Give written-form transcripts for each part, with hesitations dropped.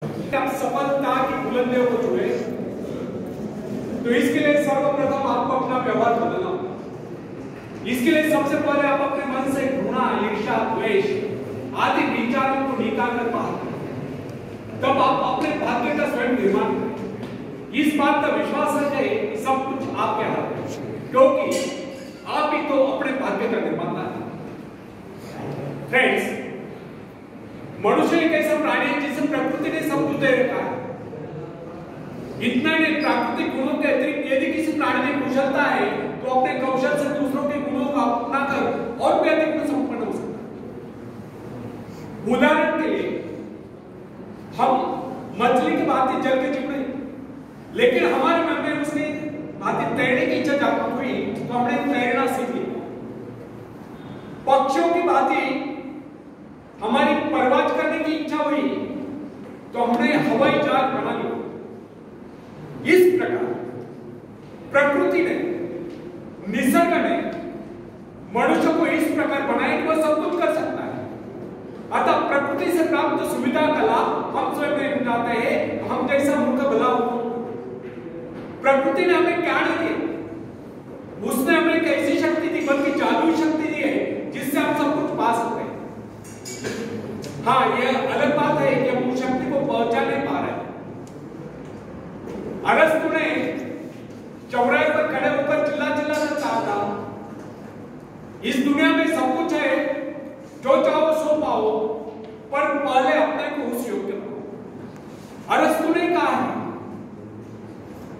आप सफलता की बुलंदियों को छुए तो इसके लिए सर्वप्रथम आपको अपना व्यवहार बदलना होगा। इसके लिए सबसे पहले आप अपने मन से घृणा, ईर्ष्या, द्वेष आदि विचारों को निकाल कर बाहर करें। तब आप अपने भाग्य का स्वयं निर्माण करें। इस बात का विश्वास है कि सब कुछ आपके हाथ में, क्योंकि आप ही तो अपने भाग्य का निर्माता है। फ्रेंड्स, मनुष्य एक ऐसा प्राणी है जिसे प्रकृति ने सब कुछ दे रखा है। इतना नहीं, प्राकृतिक गुणों के अतिरिक्त यदि किसी प्राणी में कुशलता है तो अपने कौशल से दूसरों के गुणों को अपनाकर और भी अधिक संपन्न हो सकता है। उदाहरण के लिए, हम मछली की भांति जल के जीव नहीं, लेकिन हमारे मन में उसकी भांति तैरने की इच्छा जागृत हुई तो हमने तैरना सीख लिया। पक्षियों की भांति हमारी परवाज करने की इच्छा हुई तो हमने हवाई जहाज बना लिया। इस प्रकार प्रकृति ने, निसर्ग ने मनुष्य को इस प्रकार बनाया कि वह सब कुछ कर सकता है। अतः प्रकृति से प्राप्त सुविधा का लाभ हम स्वयं नहीं उठाते हैं। हम जैसा मूर्ख भला हो, प्रकृति ने हमें क्या नहीं दिया, उसने हमें एक ऐसी शक्ति दी, बल्कि जादुई शक्ति दी है जिससे हम सब कुछ पा सकते हैं। हाँ, यह अलग बात है कि हम उस शक्ति को पहुंचा नहीं पा रहे। अरस्तु ने चौराहे पर खड़े होकर चिल्ला कर कहा था, इस दुनिया में सब कुछ है, जो चाहो सो पाओ, पर पहले अपने को उस योग्य बनाओ। अरस्तु ने कहा है,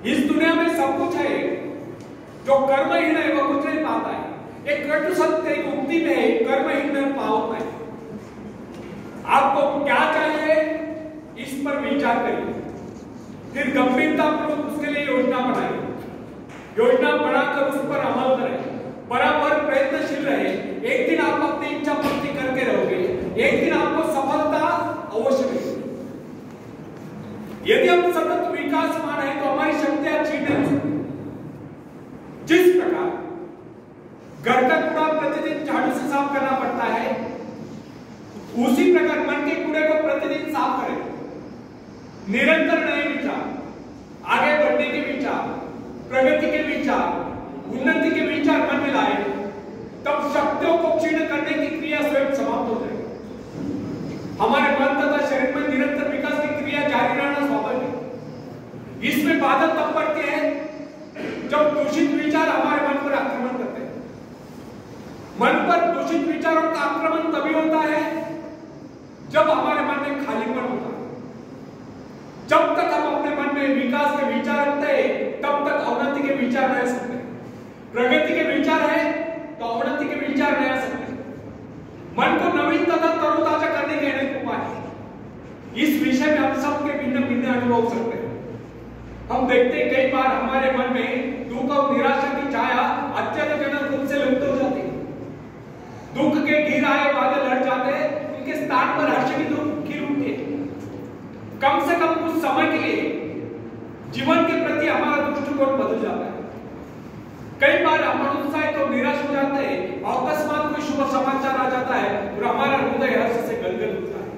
इस दुनिया में सब कुछ है, जो कर्महीन है वह कुछ नहीं पाता है। एक कटु सत्य एक उक्ति में है, कर्महीन में पाओ नहीं। आपको क्या चाहिए इस पर विचार करिए, फिर गंभीरतापूर्वक उसके लिए योजना बनाइए। योजना बनाकर उस पर अमल करें, बराबर प्रयत्नशील रहे। एक दिन आप अपनी इच्छा पूर्ति करके रहोगे, एक दिन आपको सफलता अवश्य मिलेगी। यदि हम सतत विकासमान है तो हमारी शक्तियां छीन नहीं हो सकती। जिस प्रकार घर का कूड़ा प्रतिदिन झाड़ू से साफ करना पड़ता है, उसी प्रकार मन के कूड़े को प्रतिदिन साफ करें। निरंतर नए विचार, आगे बढ़ने के विचार, प्रगति के विचार, उन्नति के विचार मन में लाए, तब शक्तियों को क्षीण करने की क्रिया स्वयं समाप्त हो जाएगी। हमारे मन तथा शरीर में निरंतर विकास की क्रिया जारी रहना स्वाभाविक है। इसमें बाधा तब पड़ती है जब दूषित विचार हमारे मन पर आक्रमण करते हैं। मन पर दूषित विचारों का आक्रमण तभी होता है जब हमारे मन में खालीपन होता है। जब तक हम अपने मन में विकास के विचार रखते हैं, तब तक अवनति के विचार रह सकते हैं। प्रगति के विचार है तो अवनति के विचार नहीं आ सकते। मन को नवीन तथा तरोताजा करने के अनेक उपाय हैं। इस विषय में हम सबके भिन्न भिन्न अनुभव हो सकते हैं। हम देखते हैं कई बार हमारे मन में दुख और निराशा की छाया अत्यधिक रूप से लुप्त हो जाती है। दुख के घिर आए बादल हट जाते हैं, उनके स्थान पर हर्ष की खीर उठती है। कम से कम कुछ समय के लिए जीवन के प्रति हमारा दृष्टिकोण बदल जाता है। कई बार हम उत्साहित और निराश हो जाते हैं, अकस्मात कोई शुभ समाचार आ जाता है और हमारा हृदय हर्ष से गदगद होता है।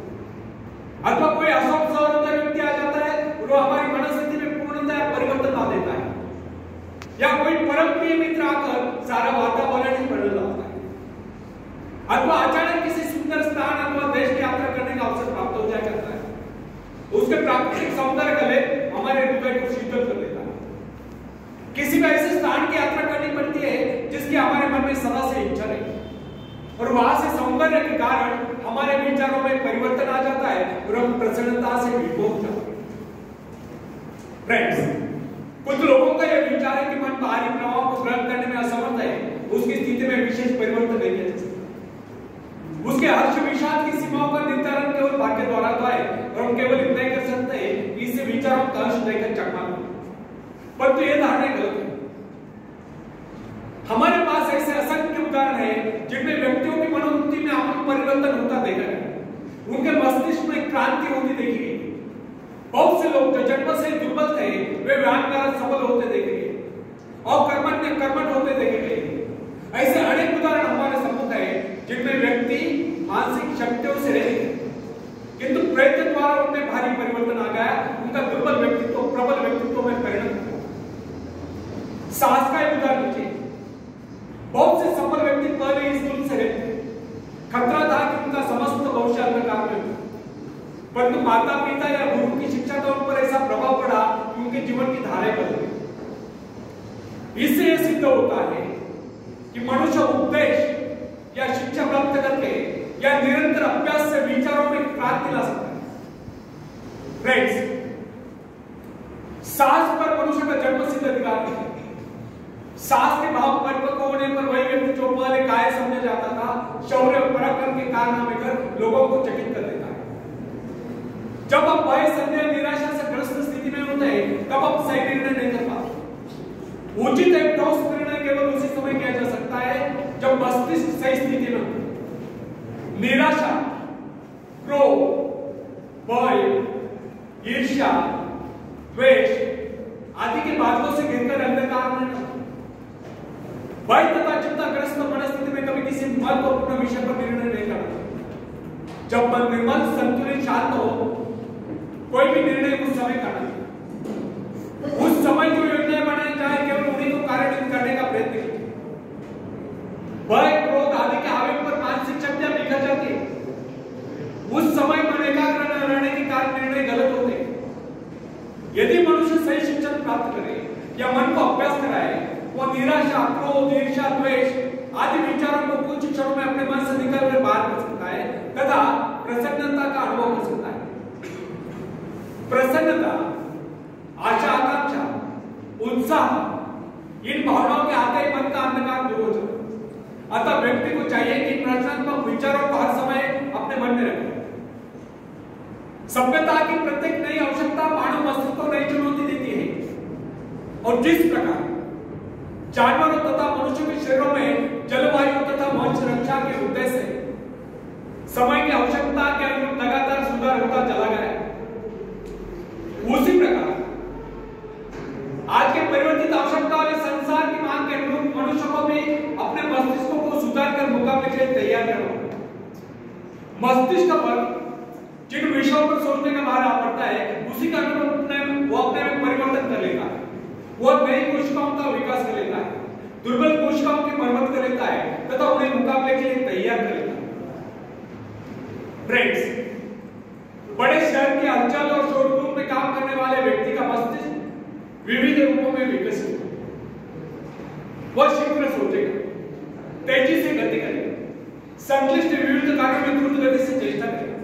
अथवा कोई अशोक सौरभ व्यक्ति आ जाता है और वो हमारी मनस्थिति में पूर्णतः परिवर्तन ला देता है। या कोई परम प्रिय मित्र आकर सारा वातावरण ही बदल जाता है। अथवा अचानक किसी सुंदर स्थान अथवा देश की यात्रा करने का अवसर प्राप्त हो जाया करता है। उसके प्राकृतिक सौंदर्य का लेप हमारे हृदय को शीतल कर देता है। किसी भी ऐसे स्थान की यात्रा करनी पड़ती है जिसकी हमारे मन में सदा से इच्छा नहीं, और वहां से सौंदर्य के कारण हमारे विचारों में परिवर्तन आ जाता है और हम प्रसन्नता से विभोर हो जाते हैं। फ्रेंड्स, कुछ लोगों का यह विचार है कि मन बाहरी प्रभाव को ग्रहण करने में असमर्थ है, उसकी स्थिति में विशेष परिवर्तन नहीं किया जा सकता। उसके हर्ष विषाद की सीमाओं का निर्धारण केवल भाग्य द्वारा होता है और हम केवल इतना ही कर सकते हैं कि इससे विचारों का हर्ष देकर चकमा लो। परंतु यह धारणा गलत है। हमारे पास ऐसे असंख्य उदाहरण हैं जिनमें व्यक्तियों की मनोवृत्ति में आमूल परिवर्तन होता देखा गया, उनके मस्तिष्क में क्रांति होती देखी गई। बहुत से लोग जो जन्म से दुर्बल थे वे व्यायाम द्वारा सबल होते देखे गए और कर्मठ होते देखे गए। ऐसे अनेक उदाहरण हमारे सम्मुख है जिनमें व्यक्ति मानसिक शक्तियों से रहित, किंतु प्रयत्न द्वारा उनमें भारी परिवर्तन पिता या गुरु की शिक्षा का उन पर ऐसा प्रभाव पड़ा कि उनके जीवन की धाराएं बदल गई। इससे यह सिद्ध होता है कि मनुष्य उपदेश या शिक्षा प्राप्त करके या निरंतर अभ्यास से विचारों में क्रांति ला सकता है। फ्रेंड्स, साहस पर मनुष्य का जन्मसिद्ध अधिकार है। साहस के भाव परिपक्व होने पर वही व्यक्ति जो पहले काय समझा जाता था, शौर्य और पराक्रम के कारनामे कर लोगों को चकित कर देता है। जब आप भय, संदेह, निराशा से ग्रस्त स्थिति में होते हैं, तब आप सही निर्णय नहीं कर पाते। उचित एवं ठोस निर्णय केवल उसी समय किया जा सकता है जब मस्तिष्क सही स्थिति में हो। निराशा, क्रोध, भय, ईर्ष्या, द्वेष आदि के बादलों से घिरकर अंधकार में भय तथा चिंताग्रस्त मनस्थिति में कभी किसी महत्वपूर्ण विषय पर निर्णय नहीं करना। जब मन निर्मल, संतुलित, शांत हो, कोई भी निर्णय उस समय करना। उस समय जो योजनाएं बनाई जाए केवल उन्हीं को कार्यान्वित करने का प्रयत्न करें। भय, क्रोध आदि के आवेग पर मानसिक शक्तियां बिखर जाती है। उस समय मन एकाग्र न रहने के कारण निर्णय गलत होते हैं। यदि मनुष्य सही शिक्षण प्राप्त करे या मन को अभ्यास कराए, वो निराशा, क्रोध, ईर्ष्या, द्वेष आदि विचारों को कुछ क्षणों में अपने मन से निकालकर बाहर कर सकता है तथा प्रसन्नता का अनुभव कर सकता है। प्रसन्नता, आशा, आकांक्षा, उत्साह इन भावनाओं के आते ही मन का अंधकार दूर हो जाता है। अतः व्यक्ति को चाहिए कि रचनात्मक विचारों को हर समय अपने मन में रखे। सभ्यता की प्रत्येक नई आवश्यकता मानव मस्तिष्क को नई चुनौती देती है और जिस प्रकार जानवरों तथा मनुष्यों के शरीरों में जलवायु तथा वंश रक्षा के उद्देश्य से समय की आवश्यकता के अनुरूप लगातार सुधार होता चला गया है, उसी प्रकार आज के परिवर्तित आवश्यकता वाले संसार की मांग के अनुरूप मनुष्य को भी अपने मस्तिष्कों को सुधार कर मुकाबले के लिए तैयार करना। मस्तिष्क पर जिन विषयों पर सोचने का भार आ पड़ता है, उसी का अनुरूप वो अपने में परिवर्तन कर लेता है। वो नई कोशिकाओं का विकास कर लेता है, दुर्बल कोशिकाओं की मरम्मत कर लेता है तथा उन्हें मुकाबले के लिए तैयार कर लेता है। फ्रेंड्स, बड़े शहर के हलचल और शोरगुल में काम करने वाले व्यक्ति का मस्तिष्क विविध रूपों में विकसित होगा। वह शीघ्र सोचेगा, तेजी से गति करेगा, संक्लिष्ट विविध कार्यों में द्रुत गति से चेष्टा करेगा।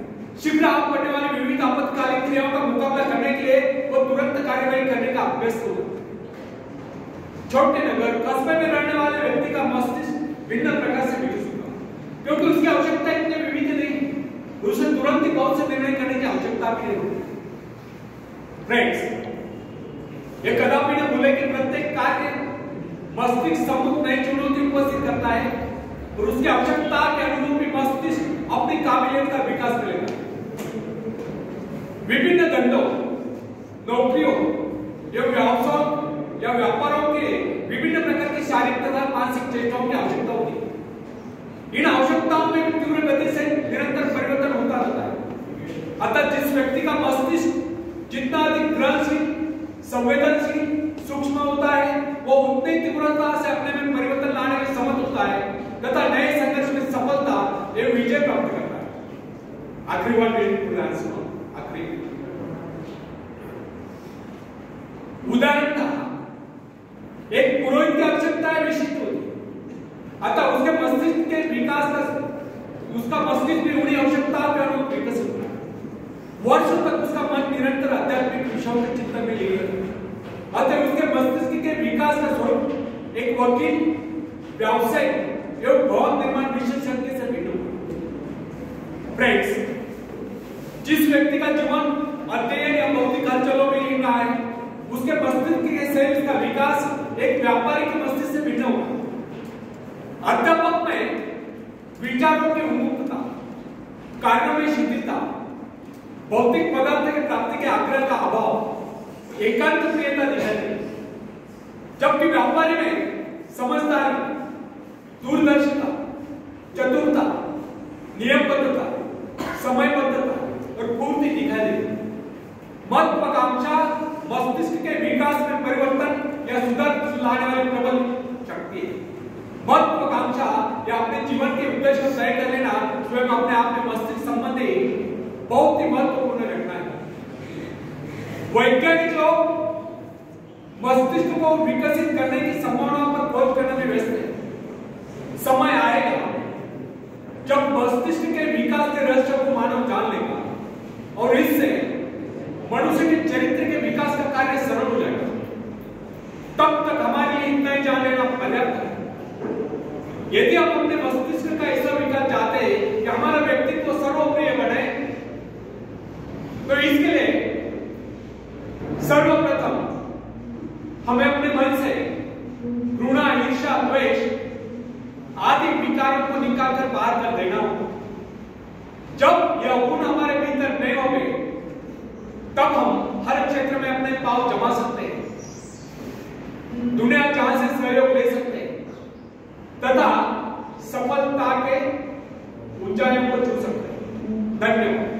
शीघ्र आप करने वाली विविध आपातकालीन क्रियाओं का मुकाबला करने के लिए वो तुरंत कार्यवाही करने का अभ्यास होगा। छोटे नगर, कस्बे में रहने वाले व्यक्ति का मस्तिष्क भिन्न प्रकार से विकसित होगा, क्योंकि उसकी आवश्यकता इतनी विविध नहीं, उसे तुरंत ही बहुत से निर्णय करने की आवश्यकता भी नहीं होती। फ्रेंड्स, ये कदापि न भूलें कि प्रत्येक कार्य मस्तिष्क सम्मुख नई चुनौती उपस्थित करता है और उसकी आवश्यकता के अनुरूप ही मस्तिष्क अपनी काबिलियत का विकास करेगा। विभिन्न धंधों, नौकरियों या व्यवसायों या व्यापारों के विभिन्न प्रकार की शारीरिक तथा मानसिक चेष्टाओं की आवश्यकता होती है। इन आवश्यकताओं में तीव्र गति से निरंतर परिवर्तन होता रहता है। अतः जिस व्यक्ति का मस्तिष्क जितना अधिक ग्रहणशील, संवेदनशील, सूक्ष्म होता है, वो उतनी तीव्रता से अपने में परिवर्तन लाने में समर्थ होता है तथा नए संघर्ष में सफलता एवं विजय प्राप्त करता है। आखिरी बात आखिरी उदाहरण एक पुरोहित की आवश्यकताएं विशिष्ट होती है, अतः उसके मस्तिष्क के विकास का उसका मस्तिष्क भी उन्हीं आवश्यकताओं के अनुरूप विकसित होता है। वर्षों तक उसका मन निरंतर आध्यात्मिक विषयों के चिंतन में लीन रहता है। अतः उसके मस्तिष्क के विकास का स्वरूप एक वकील, व्यावसायिक एवं भवन निर्माण विशेषज्ञ से भिन्न होता है। फ्रेंड्स, जिस व्यक्ति का जीवन अध्ययन या भौतिक हलचलों में लीन रहा है, उसके मस्तिष्क के सेल्स का विकास एक व्यापारी के मस्तिष्क से भिन्न होगा। अध्यापक में विचारों की उन्मुक्तता, कार्यों में शिथिलता, भौतिक पदार्थ की प्राप्ति के आग्रह का अभाव, एकांत प्रियता दिखाई देती, जबकि व्यापारी में समझदारी, दूरदर्शिता, चतुरता, नियमबद्धता, समयबद्धता और पूर्ति दिखाई देती। महत्वाकांक्षा मस्तिष्क के विकास में परिवर्तन या सुधार लाने वाली प्रबल शक्ति है। महत्वाकांक्षा या अपने जीवन के उद्देश्य को तय कर लेना स्वयं अपने आप में मस्तिष्क संबंधी बहुत ही महत्वपूर्ण घटना है। वैज्ञानिक लोग मस्तिष्क को विकसित करने की संभावनाओं पर खोज करने में व्यस्त है। समय आएगा जब मस्तिष्क के विकास के रहस्य को मानव जान लेगा और इससे मनुष्य के चरित्र के विकास का कार्य सरल हो जाएगा। तब तक हमारे लिए इतना ही जान लेना पर्याप्त है। यदि हम अपने मस्तिष्क का ऐसा विकास चाहते हैं कि हमारा व्यक्तित्व सर्वप्रिय बने, तो इसके लिए सर्वप्रथम हमें अपने मन से घृणा, ईर्ष्या, द्वेष आदि विकारों को निकालकर बाहर कर देना होगा। जब यह गुण हमारे भीतर नहीं होंगे, तब हम हर क्षेत्र में अपने पांव जमा सकते हैं, दुनिया जहां से सहयोग ले सकते हैं तथा सफलता के ऊंचाइयों को छू सकते हैं। धन्यवाद।